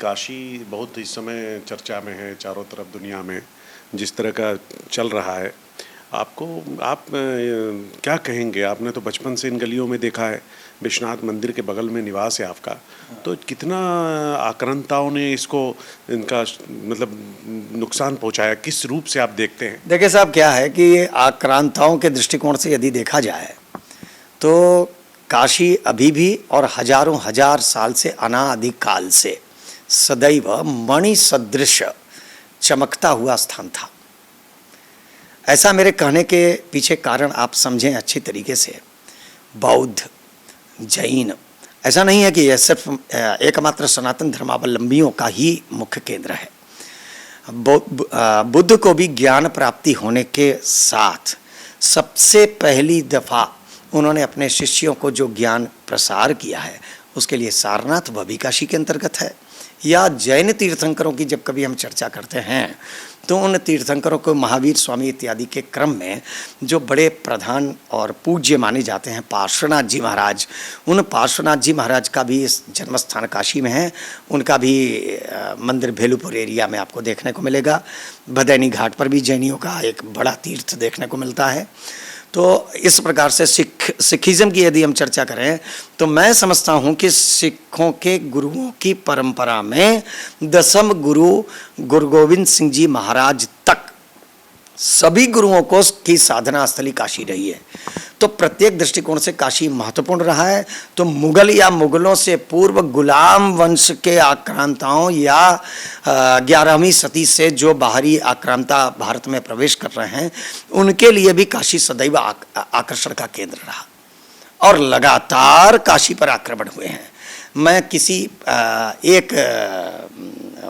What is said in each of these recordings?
काशी बहुत इस समय चर्चा में है, चारों तरफ दुनिया में जिस तरह का चल रहा है। आपको आप क्या कहेंगे? आपने तो बचपन से इन गलियों में देखा है, विश्वनाथ मंदिर के बगल में निवास है आपका, तो कितना आक्रांताओं ने इसको इनका मतलब नुकसान पहुंचाया, किस रूप से आप देखते हैं? देखिए साहब, क्या है कि आक्रांताओं के दृष्टिकोण से यदि देखा जाए तो काशी अभी भी और हजारों हजार साल से अनादिकाल से सदैव मणि सदृश चमकता हुआ स्थान था। ऐसा मेरे कहने के पीछे कारण आप समझें अच्छी तरीके से। बौद्ध, जैन, ऐसा नहीं है कि यह सिर्फ एकमात्र सनातन धर्मावलंबियों का ही मुख्य केंद्र है। बुद्ध को भी ज्ञान प्राप्ति होने के साथ सबसे पहली दफा उन्होंने अपने शिष्यों को जो ज्ञान प्रसार किया है उसके लिए सारनाथ, वह भी काशी के अंतर्गत है। या जैन तीर्थंकरों की जब कभी हम चर्चा करते हैं तो उन तीर्थंकरों को महावीर स्वामी इत्यादि के क्रम में जो बड़े प्रधान और पूज्य माने जाते हैं पार्श्वनाथ जी महाराज, उन पार्श्वनाथ जी महाराज का भी जन्म स्थान काशी में है। उनका भी मंदिर भेलूपुर एरिया में आपको देखने को मिलेगा। भदैनी घाट पर भी जैनियों का एक बड़ा तीर्थ देखने को मिलता है। तो इस प्रकार से सिखिज़म की यदि हम चर्चा करें तो मैं समझता हूं कि सिखों के गुरुओं की परंपरा में दसम गुरु गुरु गोविंद सिंह जी महाराज तक सभी गुरुओं को की साधना स्थली काशी रही है। तो प्रत्येक दृष्टिकोण से काशी महत्वपूर्ण रहा है। तो मुगल या मुगलों से पूर्व गुलाम वंश के आक्रांताओं या 11वीं सदी से जो बाहरी आक्रांता भारत में प्रवेश कर रहे हैं उनके लिए भी काशी सदैव आकर्षण का केंद्र रहा और लगातार काशी पर आक्रमण हुए हैं। मैं किसी एक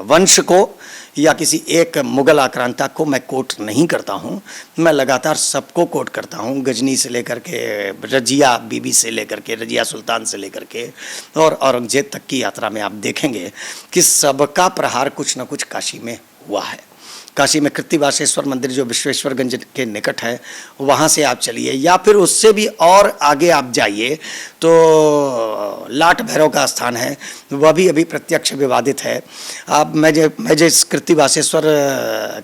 वंश को या किसी एक मुगल आक्रांता को मैं कोट नहीं करता हूँ, मैं लगातार सबको कोट करता हूँ। गजनी से लेकर के रजिया बीबी से लेकर के रजिया सुल्तान से लेकर के और औरंगजेब तक की यात्रा में आप देखेंगे कि सबका प्रहार कुछ न कुछ काशी में हुआ है। काशी में कृत्तिवासेश्वर मंदिर जो विश्वेश्वरगंज के निकट है वहाँ से आप चलिए या फिर उससे भी और आगे आप जाइए तो लाट भैरव का स्थान है, वह भी अभी प्रत्यक्ष विवादित है। अब मैं जिस कृत्तिवासेश्वर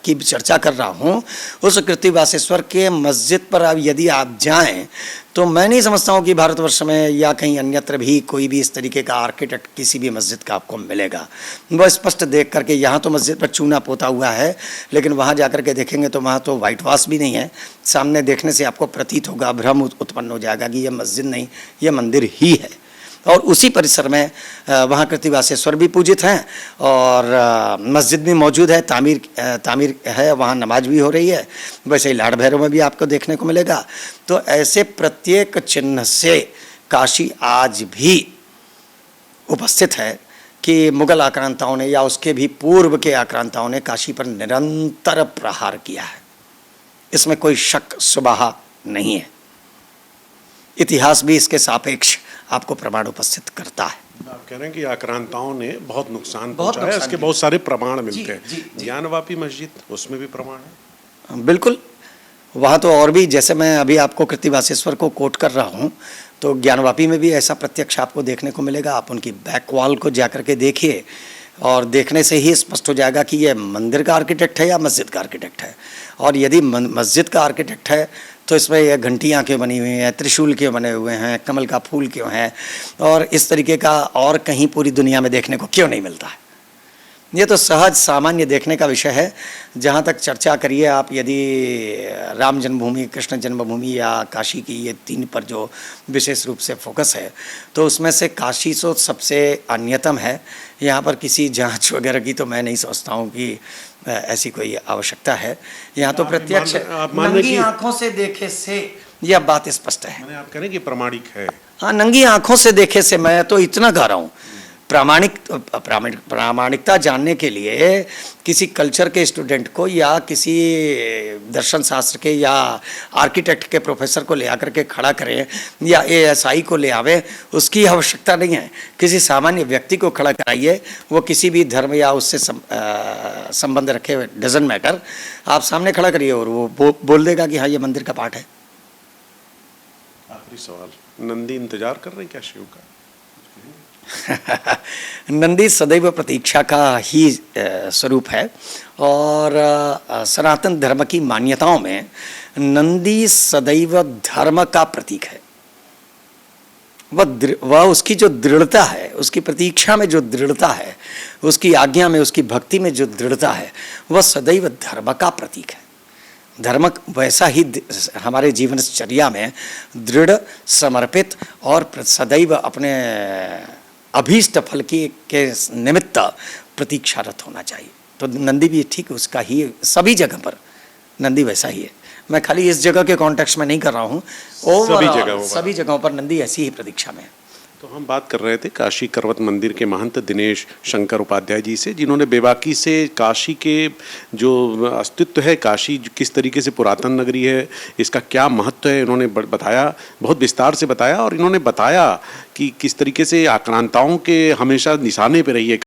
की चर्चा कर रहा हूँ उस कृत्तिवासेश्वर के मस्जिद पर अब यदि आप जाएं तो मैं नहीं समझता हूँ कि भारतवर्ष में या कहीं अन्यत्र भी कोई भी इस तरीके का आर्किटेक्ट किसी भी मस्जिद का आपको मिलेगा। वह स्पष्ट देख करके यहाँ तो मस्जिद पर चूना पोता हुआ है लेकिन वहाँ जाकर के देखेंगे तो वहाँ तो वाइट वॉश भी नहीं है। सामने देखने से आपको प्रतीत होगा, भ्रम उत्पन्न हो जाएगा कि यह मस्जिद नहीं, यह मंदिर ही है। और उसी परिसर में वहाँ कृत्तिवासेश्वर भी पूजित हैं और मस्जिद भी मौजूद है, तामीर है, वहाँ नमाज भी हो रही है। वैसे ही लाड़ भैरव में भी आपको देखने को मिलेगा। तो ऐसे प्रत्येक चिन्ह से काशी आज भी उपस्थित है कि मुगल आक्रांताओं ने या उसके भी पूर्व के आक्रांताओं ने काशी पर निरंतर प्रहार किया है। इसमें कोई शक सुबह नहीं है। इतिहास भी इसके सापेक्ष आपको प्रमाण उपस्थित करता है। आप कह रहे हैं कि आक्रांताओं ने बहुत नुकसान पहुंचाया, इसके बहुत सारे प्रमाण मिलते हैं। ज्ञानवापी मस्जिद, उसमें भी प्रमाण है? बिल्कुल, वहाँ तो और भी, जैसे मैं अभी आपको कृत्तिवासेश्वर को कोट कर रहा हूँ तो ज्ञानवापी में भी ऐसा प्रत्यक्ष आपको देखने को मिलेगा। आप उनकी बैक वॉल को जाकर के देखिए और देखने से ही स्पष्ट हो जाएगा कि यह मंदिर का आर्किटेक्ट है या मस्जिद का आर्किटेक्ट है। और यदि मस्जिद का आर्किटेक्ट है तो इसमें यह घंटियाँ क्यों बनी हुई हैं, त्रिशूल क्यों बने हुए हैं, कमल का फूल क्यों है और इस तरीके का और कहीं पूरी दुनिया में देखने को क्यों नहीं मिलता है। ये तो सहज सामान्य देखने का विषय है। जहाँ तक चर्चा करिए आप, यदि राम जन्मभूमि, कृष्ण जन्मभूमि या काशी की, ये तीन पर जो विशेष रूप से फोकस है तो उसमें से काशी तो सबसे अन्यतम है। यहाँ पर किसी जांच वगैरह की तो मैं नहीं सोचता हूँ कि ऐसी कोई आवश्यकता है। यहाँ तो प्रत्यक्ष नंगी आँखों से देखे से यह बात स्पष्ट है। आप कह रहे हैं कि प्रामाणिक है? हाँ, नंगी आँखों से देखे से मैं तो इतना कह रहा हूँ। प्रामाणिकता जानने के लिए किसी कल्चर के स्टूडेंट को या किसी दर्शन शास्त्र के या आर्किटेक्ट के प्रोफेसर को ले आकर के खड़ा करें या एएसआई को ले आवे, उसकी आवश्यकता नहीं है। किसी सामान्य व्यक्ति को खड़ा कराइए, वो किसी भी धर्म या उससे संबंध रखे हुए, डजंट मैटर, आप सामने खड़ा करिए और वो बोल देगा कि हाँ ये मंदिर का पाठ है। आखिरी सवाल, नंदी इंतजार कर रहे हैं क्या शिव का? नंदी सदैव प्रतीक्षा का ही स्वरूप है और सनातन धर्म की मान्यताओं में नंदी सदैव धर्म का प्रतीक है। वह उसकी जो दृढ़ता है, उसकी प्रतीक्षा में जो दृढ़ता है, उसकी आज्ञा में, उसकी भक्ति में जो दृढ़ता है, वह सदैव धर्म का प्रतीक है। धर्म वैसा ही हमारे जीवनचर्या में दृढ़, समर्पित और सदैव अपने अभीष्ट फल के निमित्त प्रतीक्षारत होना चाहिए। तो नंदी भी ठीक उसका ही, सभी जगह पर नंदी वैसा ही है। मैं खाली इस जगह के कॉन्टेक्स्ट में नहीं कर रहा हूँ, सभी जगहों पर नंदी ऐसी ही प्रतीक्षा में है। तो हम बात कर रहे थे काशी करवत मंदिर के महंत दिनेश शंकर उपाध्याय जी से, जिन्होंने बेबाकी से काशी के जो अस्तित्व है, काशी किस तरीके से पुरातन नगरी है, इसका क्या महत्व है, इन्होंने बताया, बहुत विस्तार से बताया। और इन्होंने बताया कि किस तरीके से आक्रांताओं के हमेशा निशाने पे रही है